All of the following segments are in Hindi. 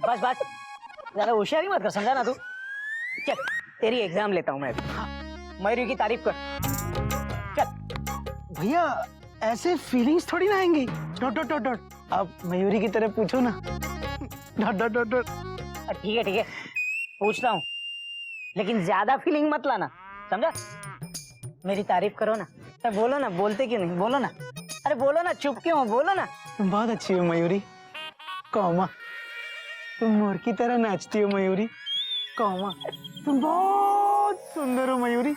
बस बस, ज्यादा होशियारी मत कर, समझा ना तू। चल तेरी एग्जाम लेता हूँ मैं। मयूरी की तारीफ कर। चल भैया ऐसे फीलिंग्स थोड़ी ना आएंगी। डॉट डॉट डॉट डॉट, आप मयूरी की तरह पूछो ना। Dot dot dot dot. ठीक है पूछता हूँ, लेकिन ज्यादा फीलिंग मत लाना, समझा। मेरी तारीफ करो ना। अरे बोलो ना, बोलते क्यों नहीं, बोलो ना। अरे बोलो ना, चुप क्यों हो, बोलो ना। तुम बहुत अच्छी हो मयूरी, कौमा। तुम मोर की तरह नाचती हो मयूरी, कौमा। तुम बहुत सुंदर हो मयूरी,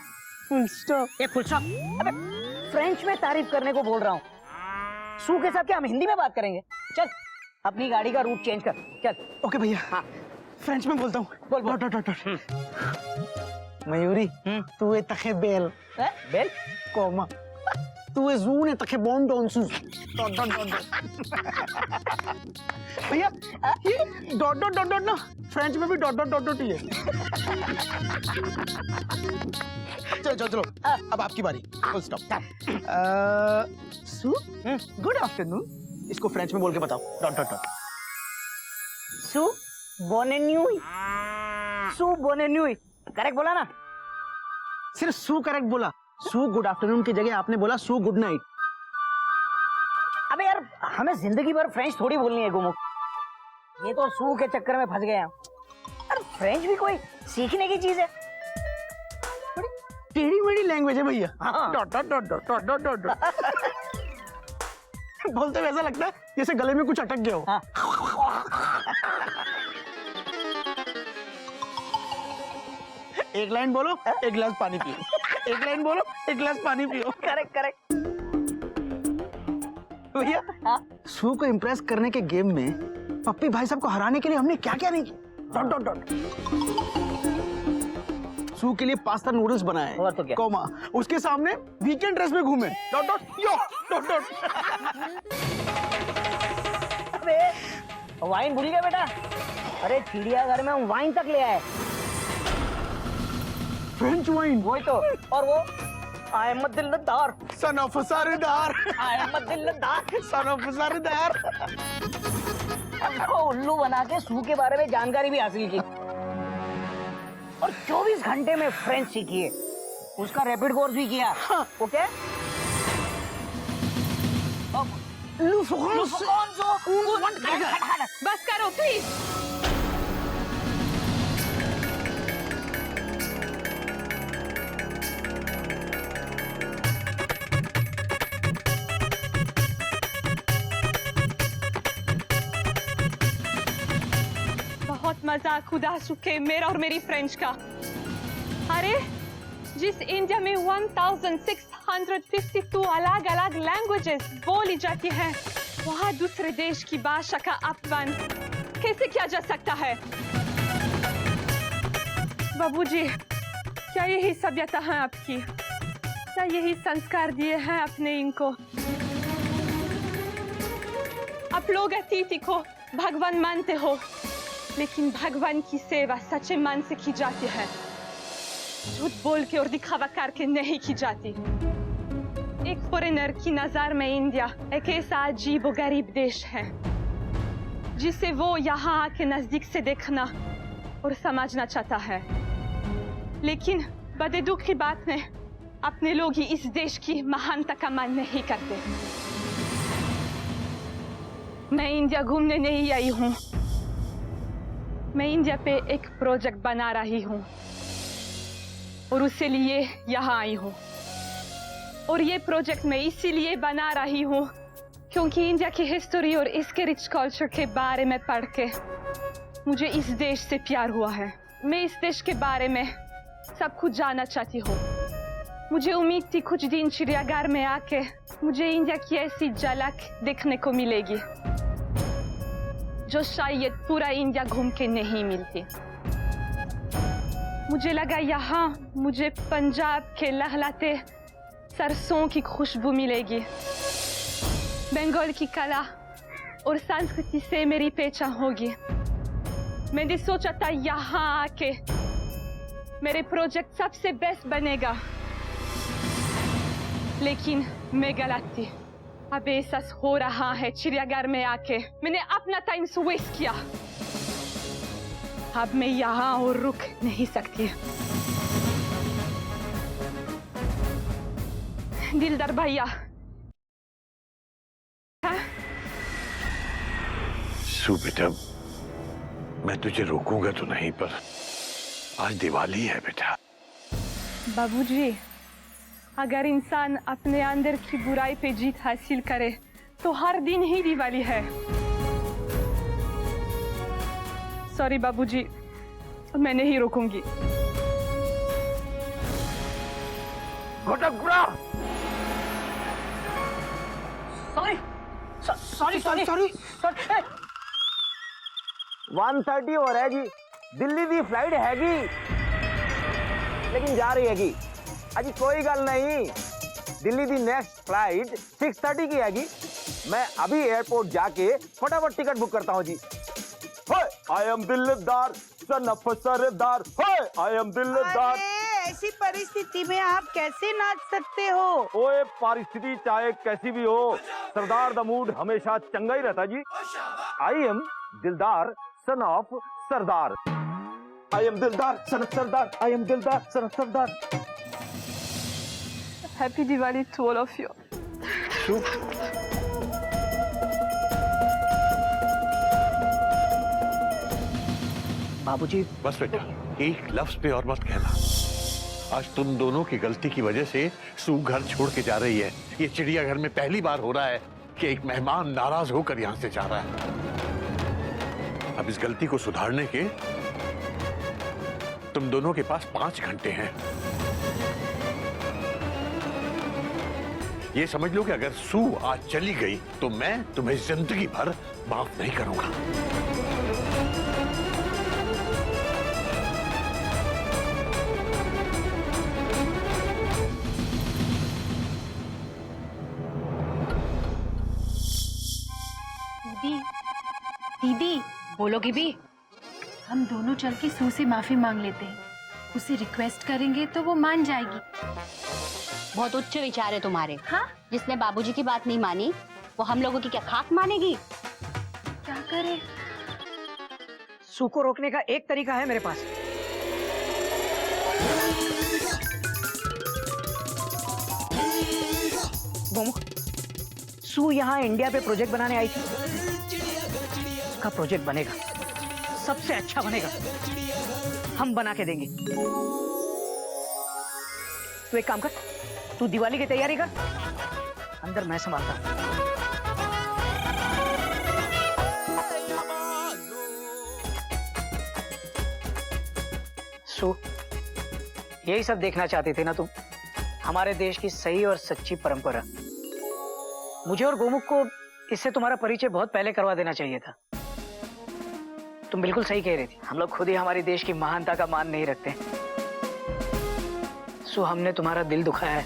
फुल स्टॉप। ये फुल स्टॉप। अबे फ्रेंच में तारीफ करने को बोल रहा हूँ। सू के साथ क्या हम हिंदी में बात करेंगे? चल अपनी गाड़ी का रूट चेंज कर, चल। ओके भैया। हाँ फ्रेंच में बोलता हूँ। बोल बोल। Dot dot dot. मयूरी तू है तखे बेल बेल, कौमा। तू है जून है तखे बॉन्ड ऑनसूस। Dot dot dot dot. भैया ये डॉट डॉट डॉट डॉट ना फ्रेंच में भी डॉट डॉट डॉट डॉट ही है। चलो चलो चलो, अब आपकी बारी। Full stop. So good afternoon, इसको फ्रेंच में बोल के बताओ। Dot dot dot. सू बोने न्यूई, सू बोने न्यूई, करेक्ट बोला ना? सिर्फ सू करेक्ट बोला। सू गुड आफ्टरनून की जगह आपने बोला सू गुड नाइट। अबे यार हमें जिंदगी भर फ्रेंच थोड़ी बोलनी है गुमो, ये तो सू के चक्कर में फंस गए हम। अरे फ्रेंच भी कोई सीखने की चीज है। बड़ी टेढ़ी मेढ़ी लैंग्वेज है भैया। हाँ। Dot dot dot dot dot dot dot dot. बोलते हुए ऐसा लगता है जैसे गले में कुछ अटक गया हो। हाँ। एक लाइन बोलो, एक गिलास पानी पियो। एक लाइन बोलो, एक गिलास पानी पियो। Correct correct. भैया हाँ? सू को इम्प्रेस करने के गेम में पप्पी भाई साहब को हराने के लिए हमने क्या क्या नहीं किया। Dot dot dot. सू के लिए पास्ता नूडल्स बनाए, और तो क्या? कॉमा। उसके सामने वीकेंड ड्रेस में घूमे। डॉट डॉट यो डॉट डॉट। अबे वाइन भूल गया बेटा? अरे चिड़ियाघर में हम वाइन तक ले आए, फ्रेंच वाइन। वही तो। और वो आई am Dildar, son of Sardar. I am Dildar, son of सरदार। हमको उल्लू बना के सू के बारे में जानकारी भी हासिल की और 24 घंटे में फ्रेंच सीखी है। उसका रैपिड कोर्स भी किया। ओके बस करो प्लीज। बहुत मजाक उड़ा चुके मेरा और मेरी फ्रेंच का। अरे जिस इंडिया में 1652 अलग अलग लैंग्वेजेस बोली जाती हैं, वहाँ दूसरे देश की भाषा का अपमान कैसे किया जा सकता है? बाबूजी, क्या यही सभ्यता है आपकी? क्या यही संस्कार दिए हैं आपने इनको? आप लोग अतिथि को भगवान मानते हो, लेकिन भगवान की सेवा सच्चे मन से की जाती है, झूठ बोल के और दिखावा करके नहीं की जाती। एक फॉरेनर की नजर में इंडिया एक ऐसा अजीब और गरीब देश है जिसे वो यहाँ आके नजदीक से देखना और समझना चाहता है, लेकिन बड़े दुख की बात है अपने लोग ही इस देश की महानता का मान नहीं करते। मैं इंडिया घूमने नहीं आई हूँ, मैं इंडिया पे एक प्रोजेक्ट बना रही हूँ और उसके लिए यहाँ आई हूँ। और ये प्रोजेक्ट मैं इसीलिए बना रही हूँ क्योंकि इंडिया की हिस्ट्री और इसके रिच कल्चर के बारे में पढ़ के मुझे इस देश से प्यार हुआ है। मैं इस देश के बारे में सब कुछ जानना चाहती हूँ। मुझे उम्मीद थी कुछ दिन चिड़ियाघर में आके मुझे इंडिया की ऐसी झलक देखने को मिलेगी जो शायद पूरा इंडिया घूम के नहीं मिलती। मुझे लगा यहाँ मुझे पंजाब के लहलहाते सरसों की खुशबू मिलेगी, बंगाल की कला और संस्कृति से मेरी पहचान होगी। मैंने सोचा था यहाँ आके मेरे प्रोजेक्ट सबसे बेस्ट बनेगा, लेकिन मैं गलत थी। अब एहसास हो रहा है चिड़ियाघर में आके मैंने अपना टाइम वेस्ट किया। अब मैं यहाँ और रुक नहीं सकती। दिलदार भैया, हाँ? सू बेटा, मैं तुझे रोकूंगा तो नहीं, पर आज दिवाली है बेटा। बाबूजी, अगर इंसान अपने अंदर की बुराई पे जीत हासिल करे तो हर दिन ही दिवाली है। सॉरी बाबूजी, मैं नहीं रोकूंगी। Sorry sorry sorry sorry. 1:30 हो रहा है जी, दिल्ली दी फ्लाइट हैगी लेकिन जा रही हैगी। अजी कोई गल नहीं, दिल्ली दी नेक्स्ट फ्लाइट 6:30 की हैगी। मैं अभी एयरपोर्ट जाके फटाफट टिकट बुक करता हूँ जी। आई am Dildar son of Sardar, I am दिलदार। ऐसी परिस्थिति में आप कैसे नाच सकते हो? ओए परिस्थिति चाहे कैसी भी हो, सरदार द मूड हमेशा चंगा ही रहता जी। आई am Dildar son of Sardar, I am Dildar son of Sardar, I am Dildar son of Sardar. Happy Diwali to all of you. बाबूजी, बस बेटा, एक लफ्ज पे और मत कहना। आज तुम दोनों की गलती की वजह से सू घर छोड़ के जा रही है। ये चिड़ियाघर में पहली बार हो रहा है कि एक मेहमान नाराज होकर यहाँ से जा रहा है। अब इस गलती को सुधारने के तुम दोनों के पास 5 घंटे हैं। ये समझ लो कि अगर सू आज चली गई तो मैं तुम्हें जिंदगी भर माफ नहीं करूंगा। दीदी, दीदी बोलोगी भी? हम दोनों चल के सू से माफी मांग लेते हैं। उसे रिक्वेस्ट करेंगे तो वो मान जाएगी। बहुत उच्च विचार है तुम्हारे। हाँ? जिसने बाबूजी की बात नहीं मानी वो हम लोगों की क्या खाक मानेगी? क्या करे? सू को रोकने का एक तरीका है मेरे पास। गोमू, सू यहाँ इंडिया पे प्रोजेक्ट बनाने आई थी। उसका प्रोजेक्ट बनेगा, सबसे अच्छा बनेगा, हम बना के देंगे। तू एक काम कर, तू दिवाली की तैयारी कर, अंदर मैं संभालता हूं। सू, यही सब देखना चाहते थे ना तुम? हमारे देश की सही और सच्ची परंपरा। मुझे और गोमुख को इससे तुम्हारा परिचय बहुत पहले करवा देना चाहिए था। तुम बिल्कुल सही कह रही थी, हम लोग खुद ही हमारे देश की महानता का मान नहीं रखते। सो हमने तुम्हारा दिल दुखाया है,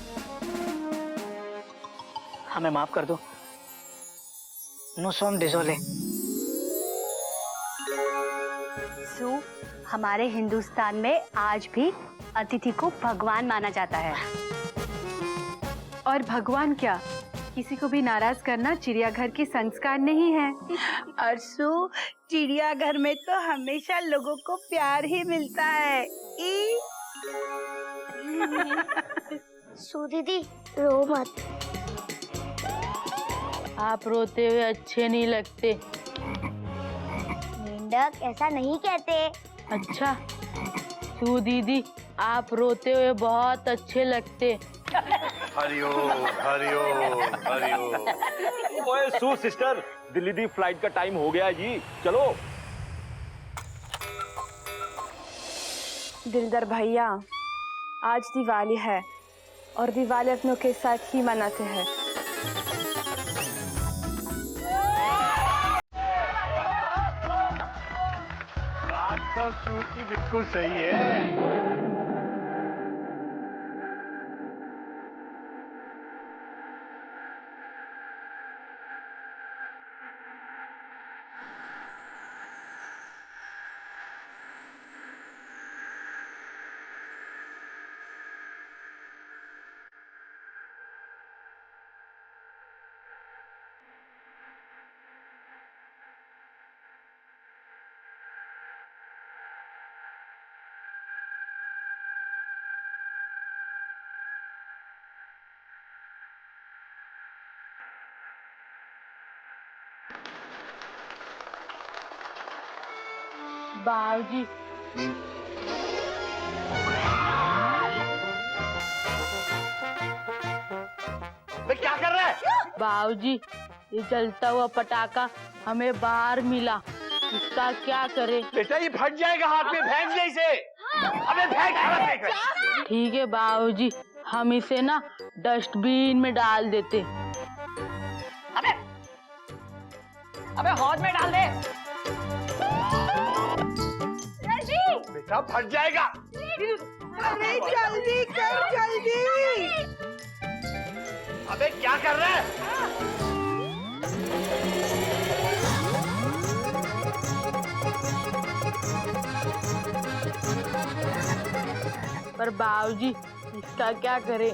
हमें माफ कर दो। नो सोम डिजोले। सू, हमारे हिंदुस्तान में आज भी अतिथि को भगवान माना जाता है। और भगवान क्या, किसी को भी नाराज करना चिड़ियाघर के संस्कार नहीं है। अर्सू, चिड़ियाघर में तो हमेशा लोगों को प्यार ही मिलता है। सू दीदी, रो मत। आप रोते हुए अच्छे नहीं लगते। मेंढक ऐसा नहीं कहते। अच्छा, सू दीदी, आप रोते हुए बहुत अच्छे लगते। हरिओम हरिओम हरिओम। ओए सू सिस्टर, दिल्ली दी फ्लाइट का टाइम हो गया है जी, चलो। दिलदार भैया, आज दिवाली है और दिवाली अपनों के साथ ही मनाते हैं। बात तो सू की बिल्कुल सही है। बाबूजी क्या कर रहा है? बाबूजी, ये जलता हुआ पटाखा हमें बाहर मिला, इसका क्या करे? बेटा ये फट जाएगा हाथ में, फेंक दे इसे। अबे फेंक। ठीक है बाबूजी, हम इसे ना डस्टबिन में डाल देते। अबे हौद में डाल दे। बेटा फट जाएगा। अरे जल्दी कर जल्दी। अबे क्या कर रहा है? पर बाबूजी, इसका क्या करे?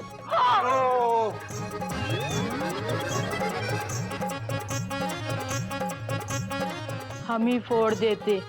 हम ही फोड़ देते।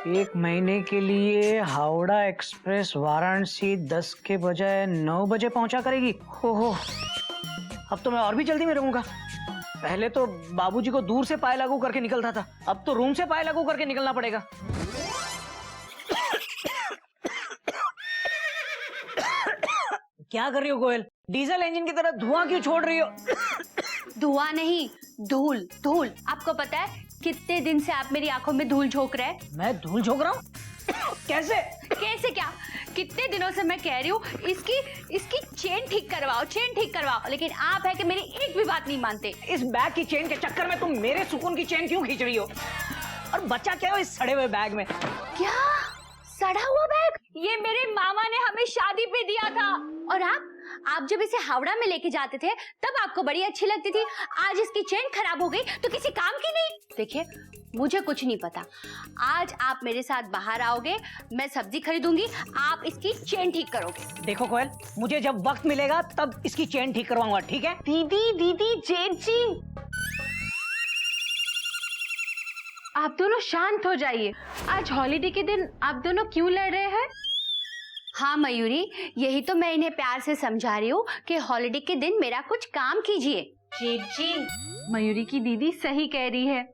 एक महीने के लिए हावड़ा एक्सप्रेस वाराणसी 10 के बजाय 9 बजे पहुंचा करेगी। हो अब तो मैं और भी जल्दी में रहूंगा। पहले तो बाबूजी को दूर से पाए लागू करके निकलता था, अब तो रूम से पाए लागू करके निकलना पड़ेगा। क्या कर रही हो कोयल? डीजल इंजन की तरह धुआं क्यों छोड़ रही हो? धुआं नहीं, धूल धूल। आपको पता है कितने दिन से आप मेरी आंखों में धूल झोंक रहे हैं? मैं धूल झोंक रहा हूँ? कैसे? कैसे क्या? कितने दिनों से मैं कह रही हूँ इसकी चेन ठीक करवाओ, लेकिन आप है कि मेरी एक भी बात नहीं मानते। इस बैग की चेन के चक्कर में तुम मेरे सुकून की चेन क्यों खींच रही हो? और बच्चा क्या हो इस सड़े हुए बैग में? क्या सड़ा हुआ बैग? ये मेरे मामा ने हमें शादी पे दिया था। और आप जब इसे हावड़ा में लेके जाते थे तब आपको बड़ी अच्छी लगती थी। आज इसकी चेन खराब हो गई तो किसी काम की नहीं। देखिए, मुझे कुछ नहीं पता। आज आप मेरे साथ बाहर आओगे, मैं सब्जी खरीदूंगी, आप इसकी चेन ठीक करोगे। देखो कोयल, मुझे जब वक्त मिलेगा तब इसकी चेन ठीक करवाऊंगा, ठीक है? दीदी जेठ जी, आप दोनों शांत हो जाइए। आज हॉलीडे के दिन आप दोनों क्यों लड़ रहे हैं? हाँ मयूरी, यही तो मैं इन्हें प्यार से समझा रही हूँ कि हॉलीडे के दिन मेरा कुछ काम कीजिए। जेठ जी, मयूरी की दीदी सही कह रही है।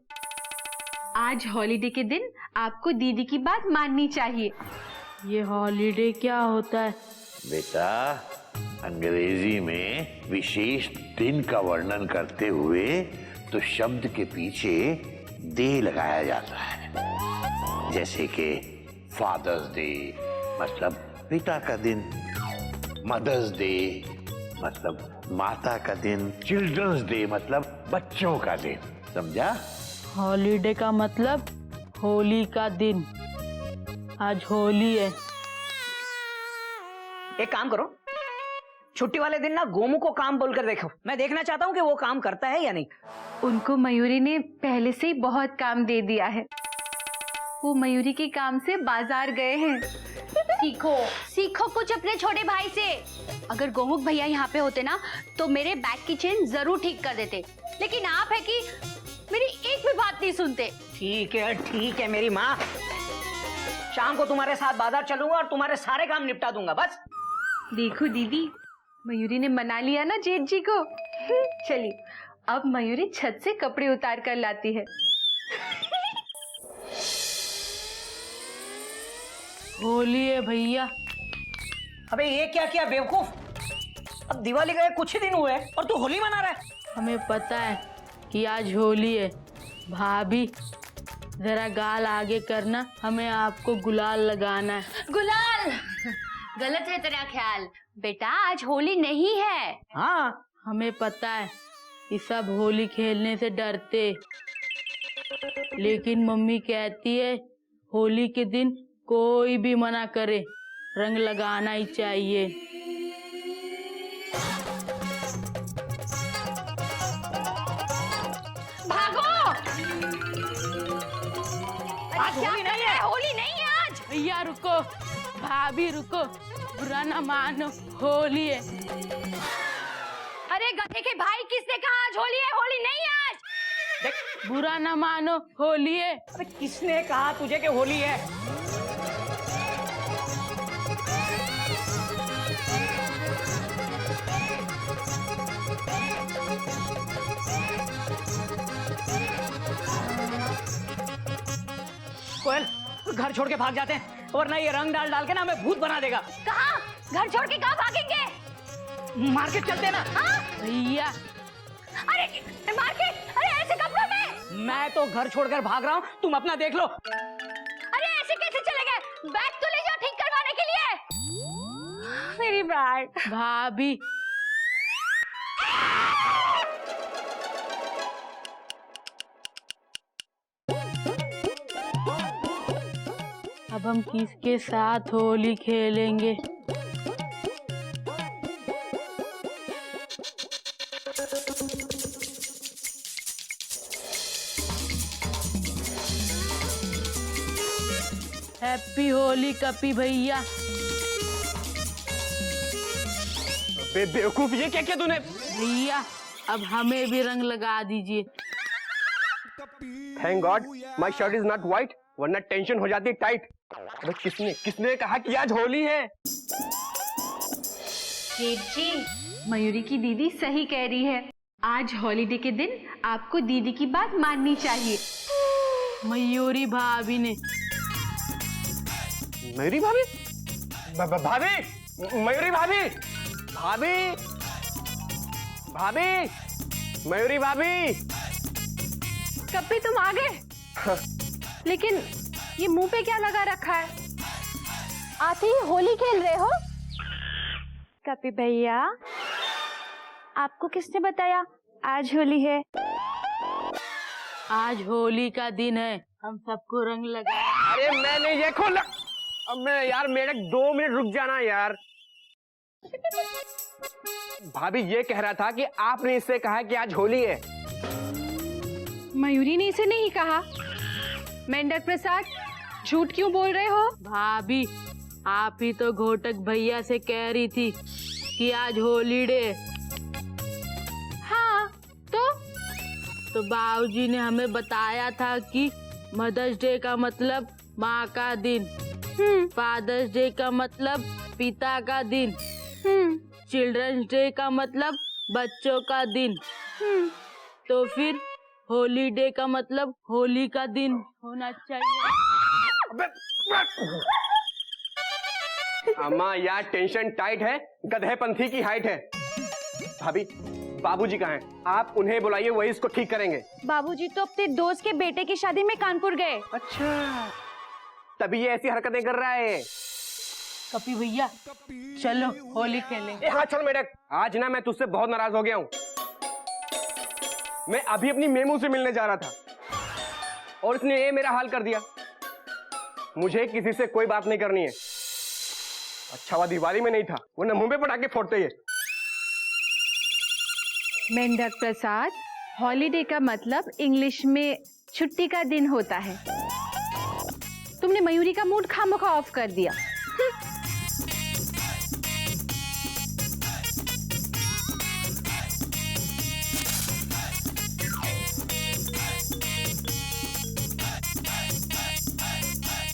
आज हॉलीडे के दिन आपको दीदी की बात माननी चाहिए। ये हॉलीडे क्या होता है? बेटा, अंग्रेजी में विशेष दिन का वर्णन करते हुए तो शब्द के पीछे डे लगाया जाता है। जैसे कि फादर्स डे मतलब पिता का दिन, मदर्स डे मतलब माता का दिन, चिल्ड्रंस डे मतलब बच्चों का दिन। समझा? हॉलीडे का मतलब होली का दिन। आज होली है। एक काम करो, छुट्टी वाले दिन ना गोमू को काम बोलकर देखो। मैं देखना चाहता हूँ कि वो काम करता है या नहीं। उनको मयूरी ने पहले से ही बहुत काम दे दिया है। वो मयूरी के काम से बाजार गए हैं। सीखो कुछ अपने छोटे भाई से। अगर गोमुख भैया यहाँ पे होते ना तो मेरे बैग की चेन जरूर ठीक कर देते, लेकिन आप है कि मेरी एक भी बात नहीं सुनते। ठीक है मेरी माँ, शाम को तुम्हारे साथ बाजार चलूंगा और तुम्हारे सारे काम निपटा दूंगा। बस देखो दीदी, मयूरी ने मना लिया ना जेठ जी को। चलिए, अब मयूरी छत से कपड़े उतार कर लाती है। होली है भैया। अबे ये क्या किया बेवकूफ? अब दिवाली गए कुछ ही दिन हुए और तू होली मना रहा है। हमें पता है कि आज होली है। भाभी, जरा गाल आगे करना, हमें आपको गुलाल लगाना है। गुलाल गलत है तेरा ख्याल। बेटा आज होली नहीं है। हाँ हमें पता है कि सब होली खेलने से डरते, लेकिन मम्मी कहती है होली के दिन कोई भी मना करे रंग लगाना ही चाहिए। भागो। आज होली नहीं है। होली नहीं है आज। भैया रुको, भाभी रुको, बुरा ना मानो, होली है। अरे गधे के भाई, किसने कहा आज होली है? होली नहीं है आज। देख, बुरा ना मानो, होली है। अरे किसने कहा तुझे कि होली है? कोयल, घर छोड़ के भाग जाते हैं, वरना ये रंग डाल डाल के ना हमें भूत बना देगा। कहाँ? घर छोड़ के कहाँ भागेंगे? मार्केट चलते हैं ना। हाँ? भैया अरे मार्केट? अरे ऐसे कपड़ों में? मैं तो घर छोड़कर भाग रहा हूँ, तुम अपना देख लो। अरे ऐसे कैसे चले गए? बैग तो ले जाओ ठीक करवाने के लिए। मेरी बैग। भाभी अब हम किसके साथ होली खेलेंगे? हैप्पी होली कपी भैया। बेवकूफ, ये क्या किया तूने? भैया अब हमें भी रंग लगा दीजिए। Thank God my shirt is not white, वरना टेंशन हो जाती टाइट। अबे किसने कहा कि आज होली है? जेठ जी, मयूरी की दीदी सही कह रही है। आज हॉलीडे के दिन आपको दीदी की बात माननी चाहिए। मयूरी भाभी ने। मयूरी भाभी? भाभी, मयूरी भाभी, भाभी, भाभी, मयूरी भाभी। कभी तुम आ गए? लेकिन ये मुंह पे क्या लगा रखा है? आते ही होली खेल रहे हो? कपी भैया, आपको किसने बताया आज होली है? आज होली का दिन है, हम सबको रंग लगा। अरे मैंने ये खोला। अब मैं यार, मेरे 2 मिनट रुक जाना यार। भाभी ये कह रहा था कि आपने इससे कहा कि आज होली है। मयूरी ने इसे नहीं कहा। मेंढक प्रसाद, झूठ क्यों बोल रहे हो? भाभी आप ही तो घोटक भैया से कह रही थी कि आज होलीडे। हाँ तो बाबूजी ने हमें बताया था कि मदर्स डे का मतलब माँ का दिन, फादर्स डे का मतलब पिता का दिन, चिल्ड्रंस डे का मतलब बच्चों का दिन, तो फिर होलीडे का मतलब होली का दिन होना चाहिए। अम्मा यार, टेंशन टाइट है, गधेपंथी की हाइट है। भाभी, बाबूजी कहाँ हैं? आप उन्हें बुलाइए, वही इसको ठीक करेंगे। बाबूजी तो अपने दोस्त के बेटे की शादी में कानपुर गए। अच्छा, तभी ये ऐसी हरकतें कर रहा है। कपी भैया चलो होली खेलेंगे। हाँ चल मेढक, आज ना मैं तुझसे बहुत नाराज हो गया हूँ। मैं अभी अपनी मेमू से मिलने जा रहा था और इसने ये मेरा हाल कर दिया। मुझे किसी से कोई बात नहीं करनी है। अच्छा हुआ दिवाली में नहीं था, वरना मुंह पे पटाखे फोड़ते ये। मेंढक प्रसाद, हॉलीडे का मतलब इंग्लिश में छुट्टी का दिन होता है। तुमने मयूरी का मूड खामोखा ऑफ कर दिया।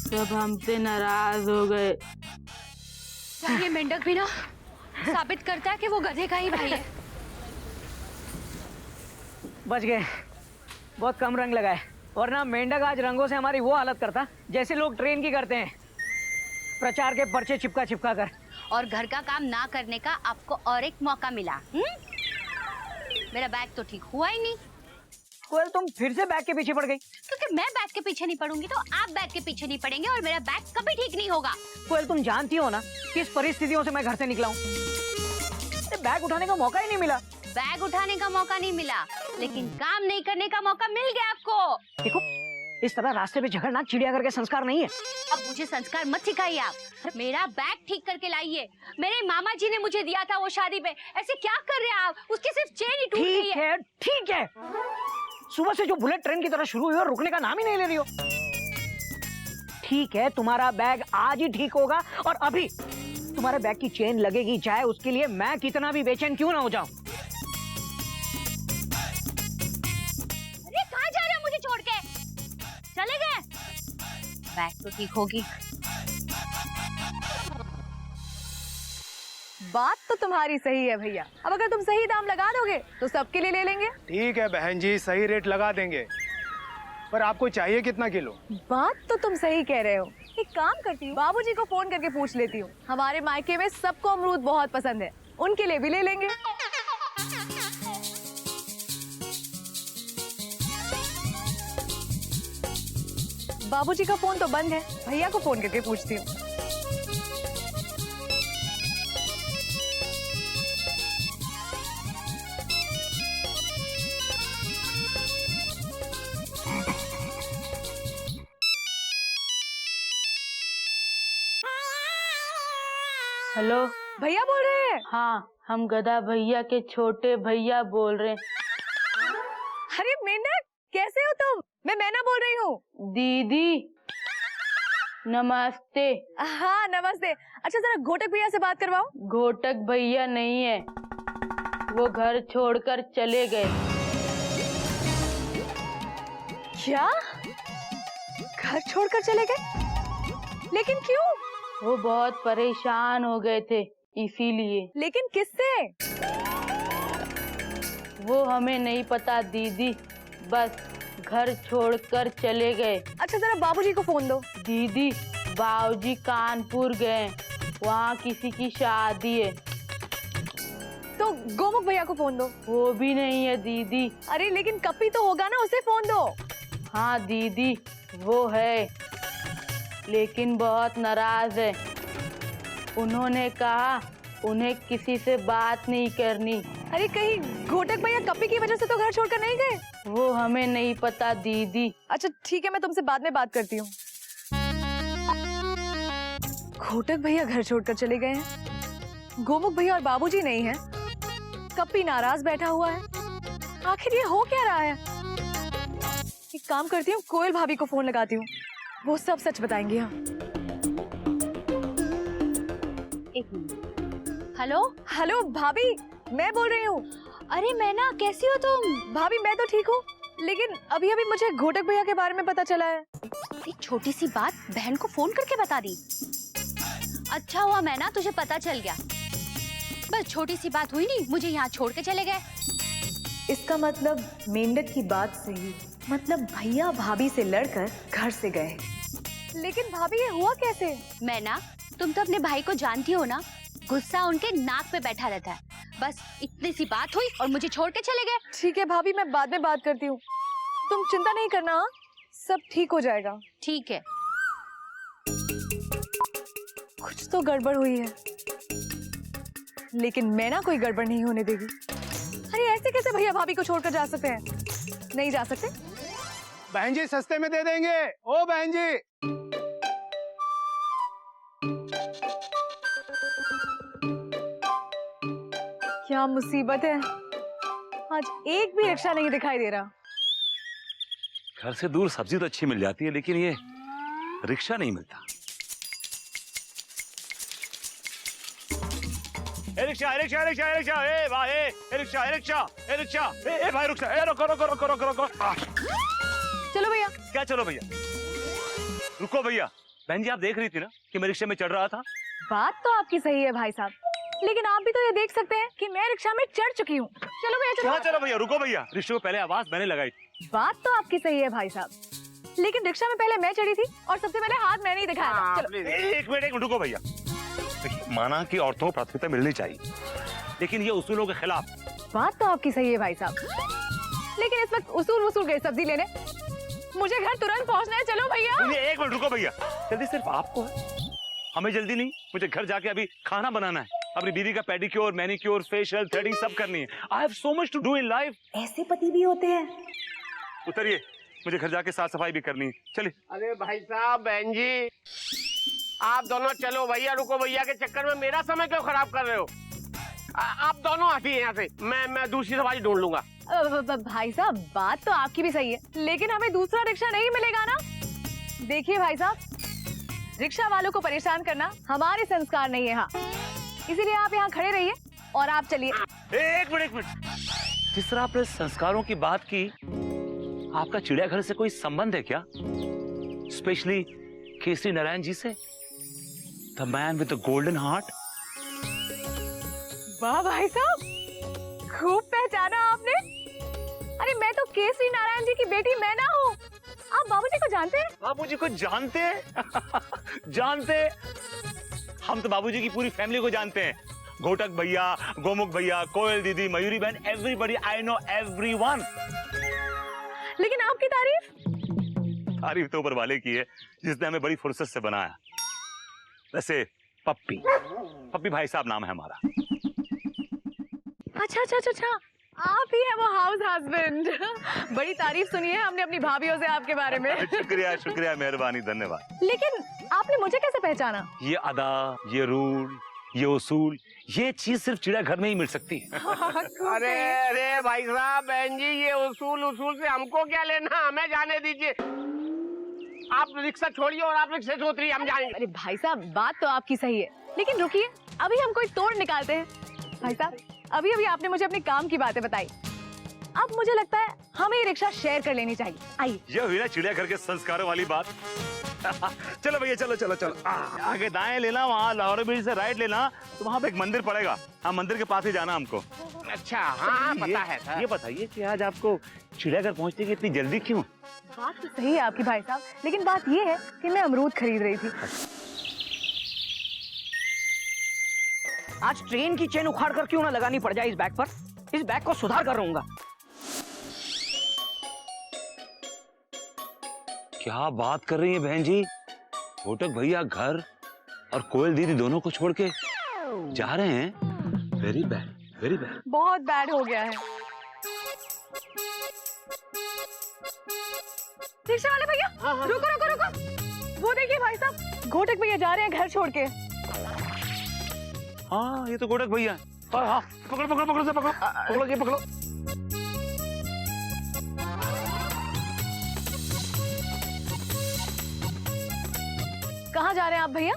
सब हमसे नाराज हो गए। ये मेंढक भी ना साबित करता है कि वो गधे का ही भाई है। बच गए, बहुत कम रंग लगाए, वरना मेंढक आज रंगों से हमारी वो हालत करता जैसे लोग ट्रेन की करते हैं, प्रचार के पर्चे चिपका चिपका कर। और घर का काम ना करने का आपको और एक मौका मिला। मेरा बैग तो ठीक हुआ ही नहीं। कोयल तुम फिर से बैग के पीछे पड़ गई। क्योंकि मैं बैग के पीछे नहीं पड़ूंगी तो आप बैग के पीछे नहीं पड़ेंगे और मेरा बैग कभी ठीक नहीं होगा। कोयल तुम जानती हो ना किस परिस्थितियों से मैं घर से निकला हूँ। बैग उठाने का मौका ही नहीं मिला। बैग उठाने का मौका नहीं मिला, लेकिन काम नहीं करने का मौका मिल गया आपको। देखो इस तरह रास्ते पे झगड़ना चिड़ियाघर के संस्कार नहीं है। अब मुझे संस्कार मत सिखाइए आप। मेरा बैग ठीक करके लाइए। मेरे मामा जी ने मुझे दिया था वो शादी पे। ऐसे क्या कर रहे हैं आप? उसकी सिर्फ चेन ही टूट गई है। ठीक है। सुबह से जो बुलेट ट्रेन की तरह शुरू हुई और रुकने का नाम ही नहीं ले रही हो। ठीक है, तुम्हारा बैग आज ही ठीक होगा और अभी तुम्हारे बैग की चेन लगेगी, चाहे उसके लिए मैं कितना भी बेचैन क्यों ना हो जाऊं। अरे कहाँ जा रहे हो मुझे छोड़ के? चले गए? बैग तो ठीक होगी। बात तो तुम्हारी सही है भैया। अब अगर तुम सही दाम लगा दोगे तो सबके लिए ले लेंगे। ठीक है बहन जी, सही रेट लगा देंगे, पर आपको चाहिए कितना किलो? बात तो तुम सही कह रहे हो। एक काम करती हूँ, बाबूजी को फोन करके पूछ लेती हूँ। हमारे मायके में सबको अमरूद बहुत पसंद है, उनके लिए भी ले लेंगे। बाबूजी का फोन तो बंद है, भैया को फोन करके पूछती हूँ। हेलो भैया बोल रहे हैं? हाँ, हम गधा भैया के छोटे भैया बोल रहे हैं। अरे मेंढक, कैसे हो तुम? मैं मैना बोल रही हूँ। दीदी नमस्ते। हाँ नमस्ते। अच्छा जरा घोटक भैया से बात करवाओ। घोटक भैया नहीं है, वो घर छोड़कर चले गए। क्या? घर छोड़कर चले गए? लेकिन क्यों? वो बहुत परेशान हो गए थे इसीलिए। लेकिन किससे? वो हमें नहीं पता दीदी, बस घर छोड़कर चले गए। अच्छा जरा बाबूजी को फोन दो। दीदी बाबूजी कानपुर गए, वहाँ किसी की शादी है। तो गोमुख भैया को फोन दो। वो भी नहीं है दीदी। अरे लेकिन कपी तो होगा ना, उसे फोन दो। हाँ दीदी वो है, लेकिन बहुत नाराज है। उन्होंने कहा उन्हें किसी से बात नहीं करनी। अरे कहीं घोटक भैया कपी की वजह से तो घर छोड़कर नहीं गए? वो हमें नहीं पता दीदी। अच्छा ठीक है, मैं तुमसे बाद में बात करती हूँ। घोटक भैया घर छोड़कर चले गए हैं, गोमुख भैया और बाबूजी नहीं हैं, कपी नाराज बैठा हुआ है। आखिर ये हो क्या रहा है? एक काम करती हूँ, कोयल भाभी को फोन लगाती हूँ, वो सब सच बताएंगे। हाँ एक मिनट। हेलो हेलो भाभी, मैं बोल रही हूँ। अरे मैना, कैसी हो तुम? भाभी मैं तो ठीक हूँ, लेकिन अभी अभी मुझे घोटक भैया के बारे में पता चला है। एक छोटी सी बात बहन को फोन करके बता दी। अच्छा हुआ मैना, तुझे पता चल गया। बस छोटी सी बात हुई नहीं, मुझे यहाँ छोड़ के चले गए। इसका मतलब मेंढक की बात सही, मतलब भैया भाभी से लड़कर घर से गए। लेकिन भाभी ये हुआ कैसे? मैना, तुम तो अपने भाई को जानती हो ना, गुस्सा उनके नाक पे बैठा रहता है। बस इतनी सी बात हुई और मुझे छोड़ के चले गए। ठीक है भाभी, मैं बाद में बात करती हूँ, तुम चिंता नहीं करना। हाँ सब ठीक हो जाएगा। ठीक है। कुछ तो गड़बड़ हुई है, लेकिन मैं ना कोई गड़बड़ नहीं होने देगी। अरे ऐसे कैसे भैया भाभी को छोड़कर जा सकते हैं? नहीं जा सकते। बहन जी सस्ते में दे देंगे। ओ बहन जी, क्या मुसीबत है, आज एक भी रिक्शा नहीं दिखाई दे रहा। घर से दूर सब्जी तो अच्छी मिल जाती है, लेकिन ये रिक्शा नहीं मिलता। रिक्शा रिक्शा रिक्शा रिक्शा, ए भाई, रिक्शा रिक्शा रिक्शा, ए भाई रुक, रुको रुको रुको रुको रुको। चलो भैया। क्या चलो भैया? रुको भैया। बहन जी आप देख रही थी ना कि मैं रिक्शे में चढ़ रहा था। बात तो आपकी सही है भाई साहब, लेकिन आप भी तो ये देख सकते हैं कि मैं रिक्शा में चढ़ चुकी हूँ। चलो भैया चलो। चलो भैया, रुको भैया, रिक्शे को पहले आवाज मैंने लगाई। बात तो आपकी सही है भाई साहब, लेकिन रिक्शा में पहले मैं चढ़ी थी और सबसे पहले हाथ मैंने ही दिखाया था। चलो। एक मिनट रुको भैया। माना कि औरतों को प्राथमिकता मिलनी चाहिए, लेकिन ये उसूलों के खिलाफ। बात तो आपकी सही है भाई साहब, लेकिन इस वक्त उसूल वसूल गए सब्जी लेने। मुझे घर तुरंत पहुंचना है, चलो भैया। एक मिनट रुको भैया, जल्दी सिर्फ आपको है, हमें जल्दी नहीं। मुझे घर जाके अभी खाना बनाना है, अपनी बीवी का पेडिक्योर, मैनिक्योर, फेशियल, थ्रेडिंग सब करनी है। I have so much to do in life. ऐसे पति भी होते हैं। उतरिए, मुझे घर जाके साफ सफाई भी करनी है। चलिए। अरे भाई साहब, बहन जी, आप दोनों चलो, भैया रुको, भैया के चक्कर में मेरा समय क्यों खराब कर रहे हो? आप दोनों हटिए यहाँ से, मैं दूसरी सवारी ढूंढ लूंगा। भाई साहब, बात तो आपकी भी सही है, लेकिन हमें दूसरा रिक्शा नहीं मिलेगा ना। देखिए भाई साहब, रिक्शा वालों को परेशान करना हमारे संस्कार नहीं है। हाँ, इसीलिए आप यहाँ खड़े रहिए और आप चलिए। एक मिनट, जिस तरह आपने संस्कारों की बात की, आपका चिड़ियाघर से कोई संबंध है क्या? स्पेशली केसरी नारायण जी से, the man with the golden heart. वाह भाई साहब, खूब पहचाना आपने। अरे मैं तो केसरी नारायण जी की बेटी मैना हूँ। आप बाबूजी को जानते हैं? बाबूजी को जानते हैं? जानते? हम तो बाबूजी की पूरी फैमिली को जानते हैं। घोटक भैया, गोमुख भैया, कोयल दीदी, मयूरी बहन, एवरीबॉडी, आई नो एवरीवन। लेकिन आपकी तारीफ तारीफ तो ऊपर वाले की है, जिसने हमें बड़ी फुर्सत से बनाया। वैसे पप्पी भाई साहब नाम है हमारा। अच्छा, आप ही है वो हाउस हस्बैंड। बड़ी तारीफ सुनी है हमने अपनी भाभीयों से आपके बारे में। शुक्रिया, मेहरबानी, धन्यवाद। लेकिन आपने मुझे कैसे पहचाना? ये अदा, ये रूल, ये उसूल, ये चीज सिर्फ चिड़ियाघर में ही मिल सकती है। अरे भाई साहब, बहन जी, ये उसूल से हमको क्या लेना? हमें जाने दीजिए। आप रिक्शा छोड़िए और आप रिक्शा से उतरिए, हम जाएंगे। अरे भाई साहब, बात तो आपकी सही है, लेकिन रुकिए, अभी हम कोई तोड़ निकालते हैं। भाई साहब, अभी आपने मुझे अपने काम की बातें बताई, अब मुझे लगता है हमें ये रिक्शा शेयर कर लेनी चाहिए। आइए। ये हुई ना चिड़ियाघर के संस्कारों वाली बात। चलो भैया, चलो। आगे दाएं लेना, वहाँ लाहौर ब्रिज से राइट लेना, तो वहाँ पे एक मंदिर पड़ेगा। हाँ, मंदिर के पास ही जाना हमको। अच्छा, हाँ, पता है सर। ये बताइए कि आज आपको चिड़ियाघर पहुँचने की इतनी जल्दी क्यों? बात तो सही है आपकी भाई साहब, लेकिन बात ये है कि मैं अमरूद खरीद रही थी। आज ट्रेन की चेन उखाड़ कर क्यों ना लगानी पड़ जाए इस बैग पर। इस बैग को सुधार कर रहूंगा। क्या बात कर रही है बहन जी? घोटक भैया घर और कोयल दीदी दोनों को छोड़ के जा रहे हैं? Very bad. बहुत बैड हो गया है। रिक्शा वाले भैया, रुको। वो देखिए भाई साहब, घोटक भैया जा रहे हैं घर छोड़ के। हाँ, ये तो घोटक भैया। हाँ, पकड़ो। कहाँ जा रहे हैं आप भैया?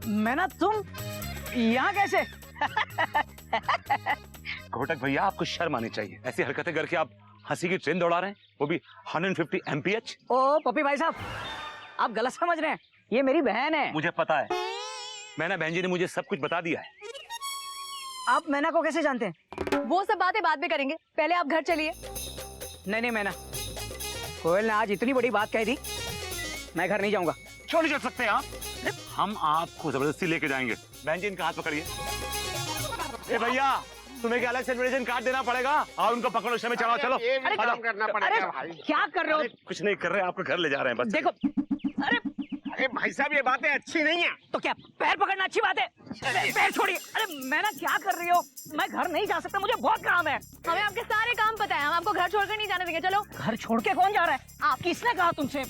मैं ना, तुम यहाँ कैसे? घोटक भैया, आपको शर्म आनी चाहिए। ऐसी हरकतें करके आप हंसी की ट्रेन दौड़ा रहे हैं, वो भी 150 mph। ओ पप्पी भाई साहब, आप गलत समझ रहे हैं, ये मेरी बहन है। मुझे पता है, मैना बहन जी ने मुझे सब कुछ बता दिया है। आप मैना को कैसे जानते हैं? वो सब बातें बाद में करेंगे, पहले आप घर चलिए। नहीं मैना, कोयल ने आज इतनी बड़ी बात कह दी, मैं घर नहीं जाऊंगा। क्यों नहीं चल सकते आप? हम आपको जबरदस्ती लेके जाएंगे। बहन जी, इनका हाथ पकड़िए। ए भैया, तुम्हें क्या अलग से इन्विटेशन कार्ड देना पड़ेगा? और उनको पकड़ो, रिक्शा में चढ़ाओ। चलो, अरे काम करना पड़ेगा भाई। क्या कर रहे हो? कुछ नहीं कर रहे, आपको घर ले जा रहे हैं बस। देखो, अरे भाई साहब, ये बातें अच्छी नहीं है। तो क्या पैर पकड़ना अच्छी बात है? पैर छोड़िए। अरे मैना, क्या कर रही हो? मैं घर नहीं जा सकता, मुझे बहुत काम है। हमें आपके सारे काम पता है, हम आपको घर छोड़कर नहीं जाने देंगे। चलो। घर छोड़ के कौन जा रहा है? आप किसने कहा तुमसे?